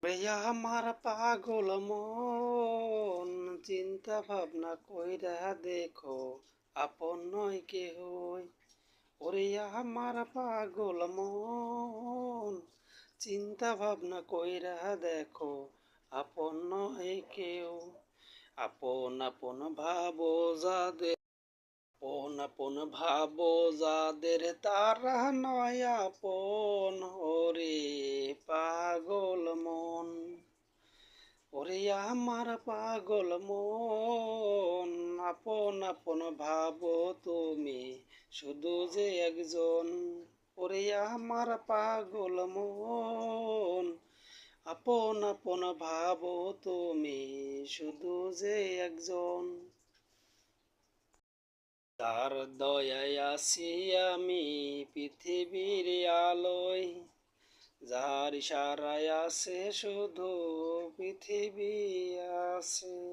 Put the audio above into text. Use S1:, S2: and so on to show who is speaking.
S1: ওরে আমার পাগল মন, চিন্তা ভাবনা কইরা দেখো, আপন নয় কেহই। ওরে আমার পাগল মন, চিন্তা ভাবনা কইরা দেখো, আপন নয় কেউ। আপন আপন ভাবো যাদের, আপন আপন ভাবো যাদের, তারা নয় আপন। ওরে পাগল মন, ওরে আমার পাগল মন, আপন আপন ভাবো তুমি শুধু যে একজন। ওরে আমার পাগল মন, আপন আপন ভাবো তুমি শুধু যে একজন। তার দয়ায় আছি আমি পৃথিবীর আলোয়, যার ইশারায় আছে শুধু পৃথিবী আছে।